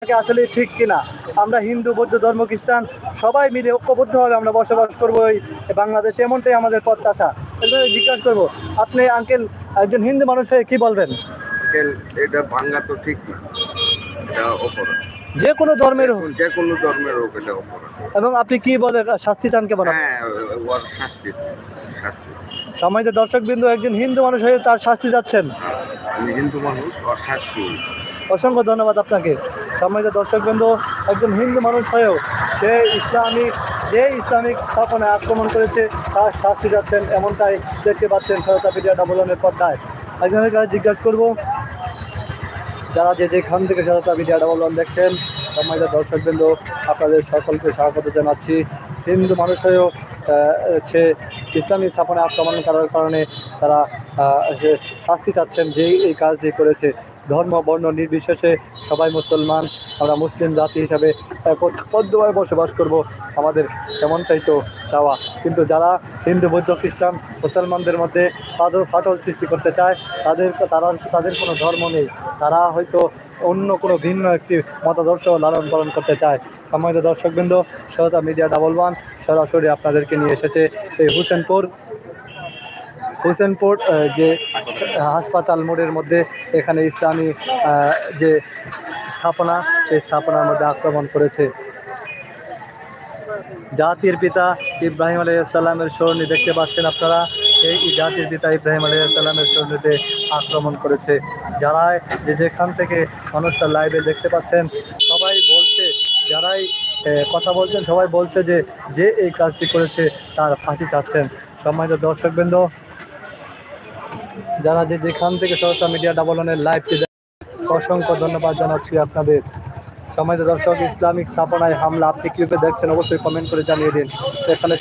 আসলে ঠিক কিনা। আমরা হিন্দু, বৌদ্ধ, ধর্ম, খ্রিস্টান সবাই মিলে ঐক্যবদ্ধভাবে আমরা বসবাস করবো এই বাংলাদেশে, এমনটাই আমাদের প্রত্যাশা। জিজ্ঞাসা করবো, আপনি আঙ্কেল একজন হিন্দু মানুষ হয়ে কি বলবেন? এটা ভাঙ্গা তো ঠিক না, এটা অপরাধ। যে কোনো ধর্মের হোক, যে কোনো ধর্মের হোক, এটা অপরাধ। এবং আপনি কি বলে শাস্তি চান কেমন? হ্যাঁ, ওর শাস্তি শাস্তি। সম্মানিত দর্শকবৃন্দ, একজন হিন্দু মানুষ হয়ে তার শাস্তি যাচ্ছেন। আমি হিন্দু মানুষ, ওর শাস্তি। অসংখ্য ধন্যবাদ আপনাকে। সম্মানিত দর্শকবৃন্দ, একজন হিন্দু মানুষ হয়েও যে ইসলামিক স্থাপনায় আক্রমণ করেছে তার শাস্তি যাচ্ছেন, এমনটাই দেখতে পাচ্ছেন সহায়তা মিডিয়া ডাবলনের পর্দায়। একজনের কাছে জিজ্ঞাসা করবো, যারা যেখান থেকে সহায়তা মিডিয়া ডাবলন দেখছেন, সম্মানিত দর্শকবৃন্দ, আপনাদের সকলকে স্বাগত জানাচ্ছি। হিন্দু মানুষ হয়েও সে ইসলামী স্থাপনায় আক্রমণ করার কারণে তারা শাস্তি চাচ্ছেন যে এই কাজটি করেছে। ধর্ম বর্ণ নির্বিশেষে সবাই মুসলমান, আমরা মুসলিম জাতি হিসাবে ঐক্যবদ্ধভাবে বসবাস করব, আমাদের এমনটাই তো চাওয়া। কিন্তু যারা হিন্দু, বৌদ্ধ, খ্রিস্টান, মুসলমানদের মধ্যে ফাটল সৃষ্টি করতে চায়, তাদের কোনো ধর্ম নেই, তারা হয়তো অন্য কোনো ভিন্ন একটি মতাদর্শ লালন পালন করতে চায়। সম্মানিত দর্শকবৃন্দ, সহায়তা মিডিয়া ডাবল1 সরাসরি আপনাদেরকে নিয়ে এসেছে এই হুসেনপুর যে হাসপাতাল মোড়ের মধ্যে। এখানে ইসলামী যে স্থাপনা, সেই স্থাপনার মধ্যে আক্রমণ করেছে। জাতির পিতা ইব্রাহিম আলাইহিসসালামের সরণি দেখতে পাচ্ছেন আপনারা, এই জাতির পিতা ইব্রাহিম আলাইহিসসালামের সরণিতে আক্রমণ করেছে। যারা যেখান থেকে মানুষটা লাইভে দেখতে পাচ্ছেন, সবাই বলছে, যারাই কথা বলছেন সবাই বলছে যে এই কাজটি করেছে তার ফাঁসি চাচ্ছেন। সম্মানিত দর্শকবৃন্দ, যারা যেখান থেকে সহায়তা মিডিয়া ডাবলনের লাইভটি অসংখ্য ধন্যবাদ জানাচ্ছি আপনাদের। সম্মানিত দর্শক, ইসলামিক স্থাপনায় হামলা আপনি কিভাবে দেখছেন অবশ্যই কমেন্ট করে জানিয়ে দিন। এখানে